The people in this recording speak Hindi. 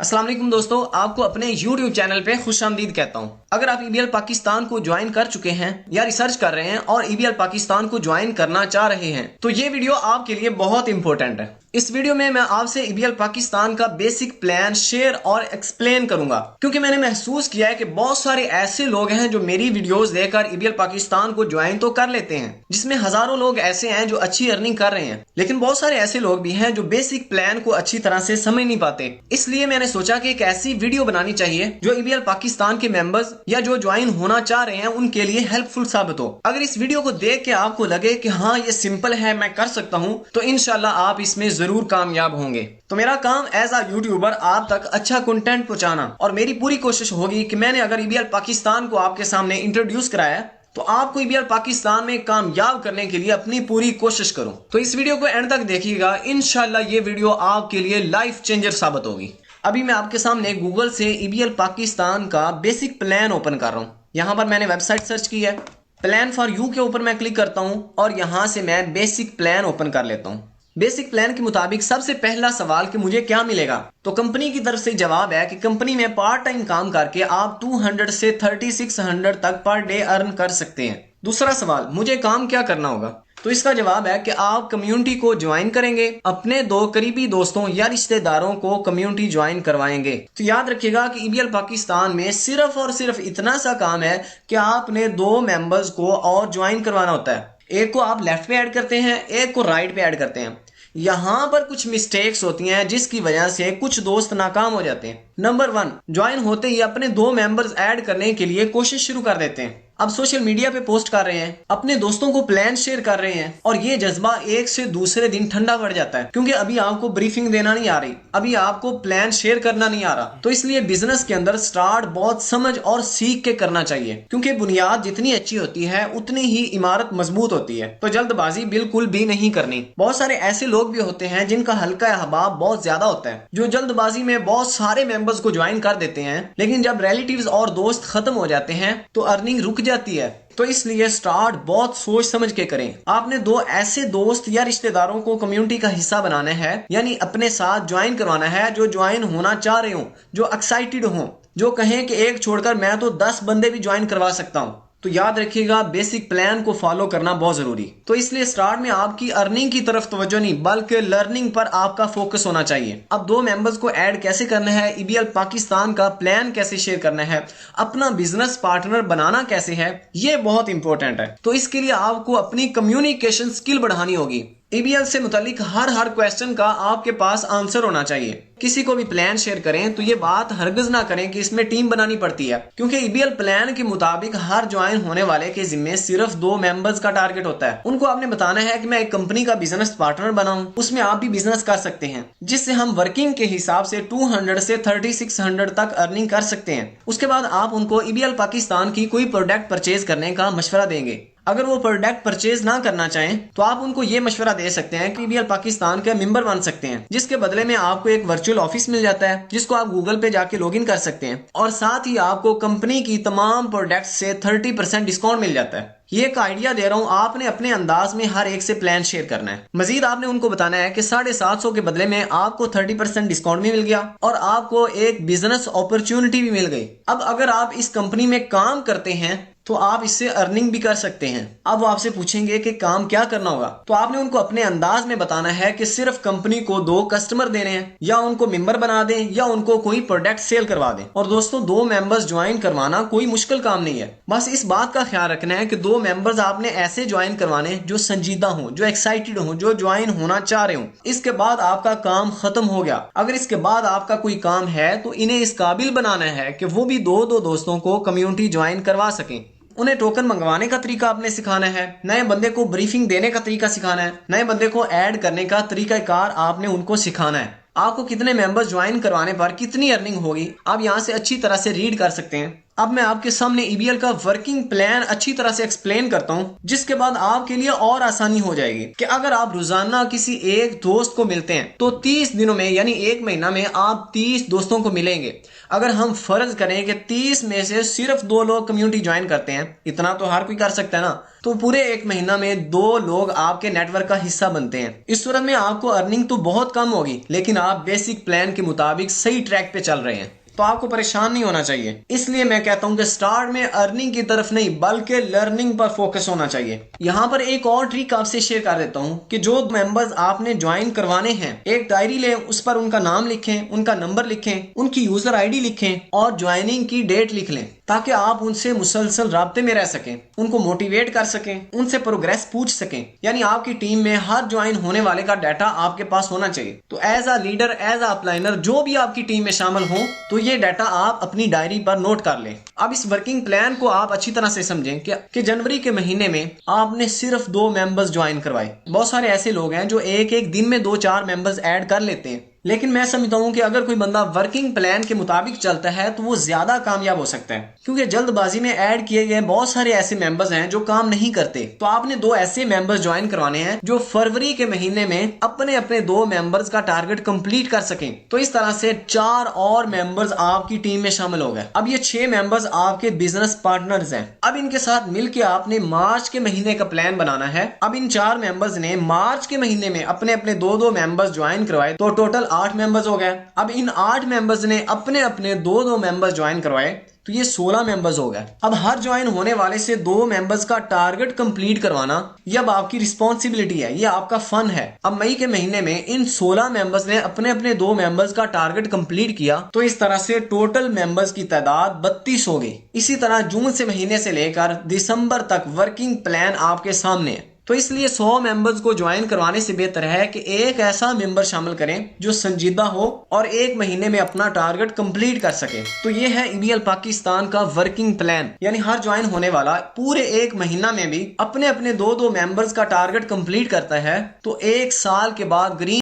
अस्सलाम वालेकुम दोस्तों, आपको अपने YouTube चैनल पे खुश आमदीद कहता हूँ। अगर आप EBL पाकिस्तान को ज्वाइन कर चुके हैं या रिसर्च कर रहे हैं और EBL पाकिस्तान को ज्वाइन करना चाह रहे हैं तो ये वीडियो आपके लिए बहुत इंपॉर्टेंट है। इस वीडियो में मैं आपसे EBL पाकिस्तान का बेसिक प्लान शेयर और एक्सप्लेन करूंगा, क्योंकि मैंने महसूस किया है कि बहुत सारे ऐसे लोग हैं जो मेरी वीडियोस देखकर EBL पाकिस्तान को ज्वाइन तो कर लेते हैं, जिसमें हजारों लोग ऐसे हैं जो अच्छी अर्निंग कर रहे हैं, लेकिन बहुत सारे ऐसे लोग भी हैं जो बेसिक प्लान को अच्छी तरह से समझ नहीं पाते। इसलिए मैंने सोचा कि एक ऐसी वीडियो बनानी चाहिए जो EBL पाकिस्तान के मेंबर्स या जो ज्वाइन होना चाह रहे हैं उनके लिए हेल्पफुल साबित हो। अगर इस वीडियो को देख के आपको लगे कि हाँ ये सिंपल है, मैं कर सकता हूँ, तो इंशाल्लाह आप इसमें जरूर कामयाब होंगे। तो मेरा काम एज अ यूट्यूबर आप तक अच्छा कंटेंट पहुंचाना, और मेरी पूरी कोशिश होगी कि मैंने अगर EBL पाकिस्तान को आपके सामने इंट्रोड्यूस कराया तो आपको EBL पाकिस्तान में कामयाब करने के लिए अपनी पूरी कोशिश करूं। तो इस वीडियो को एंड तक देखिएगा, इंशाल्लाह ये वीडियो आपके लिए लाइफ चेंजर साबित होगी। अभी मैं आपके सामने गूगल से EBL पाकिस्तान का बेसिक प्लान ओपन कर रहा हूँ। यहाँ पर मैंने वेबसाइट सर्च की है, प्लान फॉर यू के ऊपर मैं क्लिक करता हूँ और यहाँ से मैं बेसिक प्लान ओपन कर लेता हूँ। बेसिक प्लान के मुताबिक सबसे पहला सवाल कि मुझे क्या मिलेगा, तो कंपनी की तरफ से जवाब है कि कंपनी में पार्ट टाइम काम करके आप 200 से 3600 तक पर डे अर्न कर सकते हैं। दूसरा सवाल, मुझे काम क्या करना होगा, तो इसका जवाब है कि आप कम्युनिटी को ज्वाइन करेंगे, अपने 2 करीबी दोस्तों या रिश्तेदारों को कम्युनिटी ज्वाइन करवाएंगे। तो याद रखिएगा कि EBL पाकिस्तान में सिर्फ और सिर्फ इतना सा काम है कि आपने 2 मेंबर्स को और ज्वाइन करवाना होता है। एक को आप लेफ्ट पे ऐड करते हैं, एक को राइट पे ऐड करते हैं। यहाँ पर कुछ मिस्टेक्स होती हैं जिसकी वजह से कुछ दोस्त नाकाम हो जाते हैं। नंबर 1, ज्वाइन होते ही अपने 2 मेंबर्स ऐड करने के लिए कोशिश शुरू कर देते हैं। अब सोशल मीडिया पे पोस्ट कर रहे हैं, अपने दोस्तों को प्लान शेयर कर रहे हैं, और ये जज्बा एक से दूसरे दिन ठंडा पड़ जाता है, क्योंकि अभी आपको ब्रीफिंग देना नहीं आ रही, अभी आपको प्लान शेयर करना नहीं आ रहा। तो इसलिए बिजनेस के अंदर स्टार्ट बहुत समझ और सीख के करना चाहिए, क्योंकि बुनियाद जितनी अच्छी होती है उतनी ही इमारत मजबूत होती है। तो जल्दबाजी बिल्कुल भी नहीं करनी। बहुत सारे ऐसे लोग भी होते हैं जिनका हल्का अहबाब बहुत ज्यादा होता है, जो जल्दबाजी में बहुत सारे मेंबर्स को ज्वाइन कर देते हैं, लेकिन जब रिलेटिव्स और दोस्त खत्म हो जाते हैं तो अर्निंग रुक जाती है। तो इसलिए स्टार्ट बहुत सोच समझ के करें। आपने 2 ऐसे दोस्त या रिश्तेदारों को कम्युनिटी का हिस्सा बनाना है, यानी अपने साथ ज्वाइन करवाना है, जो ज्वाइन होना चाह रहे हो, जो एक्साइटेड हो, जो कहें कि एक छोड़कर मैं तो 10 बंदे भी ज्वाइन करवा सकता हूँ। तो याद रखिएगा बेसिक प्लान को फॉलो करना बहुत जरूरी। तो इसलिए स्टार्ट में आपकी अर्निंग की तरफ तवज्जो नहीं, बल्कि लर्निंग पर आपका फोकस होना चाहिए। अब 2 मेंबर्स को ऐड कैसे करना है, EBL पाकिस्तान का प्लान कैसे शेयर करना है, अपना बिजनेस पार्टनर बनाना कैसे है, ये बहुत इंपॉर्टेंट है। तो इसके लिए आपको अपनी कम्युनिकेशन स्किल बढ़ानी होगी। EBL से मुतालिक हर क्वेश्चन का आपके पास आंसर होना चाहिए। किसी को भी प्लान शेयर करें तो ये बात हरगिज ना करें कि इसमें टीम बनानी पड़ती है, क्योंकि EBL प्लान के मुताबिक हर ज्वाइन होने वाले के जिम्मे सिर्फ 2 मेंबर्स का टारगेट होता है। उनको आपने बताना है कि मैं एक कंपनी का बिजनेस पार्टनर बनाऊं, उसमें आप भी बिजनेस कर सकते हैं, जिससे हम वर्किंग के हिसाब से 200 से 3600 तक अर्निंग कर सकते हैं। उसके बाद आप उनको EBL पाकिस्तान की कोई प्रोडक्ट परचेज करने का मशवरा देंगे। अगर वो प्रोडक्ट परचेज ना करना चाहें तो आप उनको ये मशवरा दे सकते हैं कि EBL पाकिस्तान के मेंबर बन सकते हैं, जिसके बदले में आपको एक वर्चुअल ऑफिस मिल जाता है, जिसको आप गूगल पे जाके लॉगिन कर सकते हैं, और साथ ही आपको कंपनी की तमाम प्रोडक्ट्स से 30% डिस्काउंट मिल जाता है। ये एक आइडिया दे रहा हूँ, आपने अपने अंदाज में हर एक से प्लान शेयर करना है। मजीद आपने उनको बताना है कि 750 के बदले में आपको 30% डिस्काउंट भी मिल गया और आपको एक बिजनेस अपॉर्चुनिटी भी मिल गई। अब अगर आप इस कंपनी में काम करते हैं तो आप इससे अर्निंग भी कर सकते हैं। अब वो आपसे पूछेंगे कि काम क्या करना होगा, तो आपने उनको अपने अंदाज में बताना है कि सिर्फ कंपनी को 2 कस्टमर देने हैं, या उनको मेंबर बना दें, या उनको कोई प्रोडक्ट सेल करवा दें। और दोस्तों 2 मेंबर्स ज्वाइन करवाना कोई मुश्किल काम नहीं है, बस इस बात का ख्याल रखना है कि 2 मेंबर्स आपने ऐसे ज्वाइन करवाने जो संजीदा हो, जो एक्साइटेड हो, जो ज्वाइन होना चाह रहे हो। इसके बाद आपका काम खत्म हो गया। अगर इसके बाद आपका कोई काम है तो इन्हें इस काबिल बनाना है कि वो भी 2 दोस्तों को कम्युनिटी ज्वाइन करवा सकें। उन्हें टोकन मंगवाने का तरीका आपने सिखाना है, नए बंदे को ब्रीफिंग देने का तरीका सिखाना है, नए बंदे को ऐड करने का तरीकाकार आपने उनको सिखाना है। आपको कितने मेंबर्स ज्वाइन करवाने पर कितनी अर्निंग होगी आप यहाँ से अच्छी तरह से रीड कर सकते हैं। अब मैं आपके सामने EBL का वर्किंग प्लान अच्छी तरह से एक्सप्लेन करता हूं, जिसके बाद आपके लिए और आसानी हो जाएगी कि अगर आप रोजाना किसी एक दोस्त को मिलते हैं तो 30 दिनों में यानी 1 महीना में आप 30 दोस्तों को मिलेंगे। अगर हम फर्ज करें कि 30 में से सिर्फ 2 लोग कम्युनिटी ज्वाइन करते हैं, इतना तो हर कोई कर सकता है ना, तो पूरे 1 महीना में 2 लोग आपके नेटवर्क का हिस्सा बनते हैं। इस सूरत में आपको अर्निंग तो बहुत कम होगी, लेकिन आप बेसिक प्लान के मुताबिक सही ट्रैक पे चल रहे हैं, तो आपको परेशान नहीं होना चाहिए। इसलिए मैं कहता हूं कि स्टार्ट में अर्निंग की तरफ नहीं बल्कि लर्निंग पर फोकस होना चाहिए। यहाँ पर एक और ट्रिक आपसे शेयर कर देता हूं कि जो मेंबर्स आपने ज्वाइन करवाने हैं, एक डायरी लें, उस पर उनका नाम लिखें, उनका नंबर लिखें, उनकी यूजर आईडी लिखें और ज्वाइनिंग की डेट लिख लें, ताकि आप उनसे मुसलसल राब्ते में रह सकें, उनको मोटिवेट कर सकें, उनसे प्रोग्रेस पूछ सकें। यानी आपकी टीम में हर ज्वाइन होने वाले का डाटा आपके पास होना चाहिए। तो as a leader, as a upliner, जो भी आपकी टीम में शामिल हो, तो ये डाटा आप अपनी डायरी पर नोट कर लें। अब इस वर्किंग प्लान को आप अच्छी तरह से समझें कि जनवरी के महीने में आपने सिर्फ 2 मेंबर्स ज्वाइन करवाए। बहुत सारे ऐसे लोग हैं जो एक दिन में 2-4 मेंबर्स ऐड कर लेते हैं, लेकिन मैं समझता हूं कि अगर कोई बंदा वर्किंग प्लान के मुताबिक चलता है तो वो ज्यादा कामयाब हो सकता है, क्योंकि जल्दबाजी में ऐड किए गए बहुत सारे ऐसे मेंबर्स हैं जो काम नहीं करते। तो आपने 2 ऐसे मेंबर्स ज्वाइन करवाने हैं जो फरवरी के महीने में अपने अपने 2 मेंबर्स का टारगेट कंप्लीट कर सकें। तो इस तरह से 4 और मेंबर्स आपकी टीम में शामिल हो गए। अब ये 6 मेंबर्स आपके बिजनेस पार्टनर्स हैं। अब इनके साथ मिलकर आपने मार्च के महीने का प्लान बनाना है। अब इन 4 मेंबर्स ने मार्च के महीने में अपने अपने 2-2 मेंबर्स ज्वाइन करवाए, तो टोटल 8 मेंबर्स हो गए। अब इन 8 मेंबर्स ने अपने अपने 2-2 मेंबर्स ज्वाइन करवाए, तो ये 16 मेंबर्स हो गए। अब हर ज्वाइन होने वाले से 2 मेंबर्स का टारगेट कंप्लीट करवाना ये अब आपकी रिस्पॉन्सिबिलिटी है, ये आपका फन है। अब मई के महीने में इन 16 मेंबर्स ने अपने अपने 2 मेंबर्स का टारगेट कंप्लीट किया, तो इस तरह से टोटल मेंबर्स की तादाद 32 हो गई। इसी तरह जून से महीने से लेकर दिसंबर तक वर्किंग प्लान आपके सामने है। तो इसलिए 100 मेंबर्स को ज्वाइन करवाने से बेहतर है कि एक ऐसा मेंबर शामिल करें जो संजीदा हो और 1 महीने में अपना टारगेट कंप्लीट कर सके। तो ये है EBL पाकिस्तान का वर्किंग प्लान, यानी हर ज्वाइन होने वाला पूरे 1 महीना में भी अपने अपने 2-2 मेंबर्स का टारगेट कंप्लीट करता है, तो 1 साल के बाद ग्रीन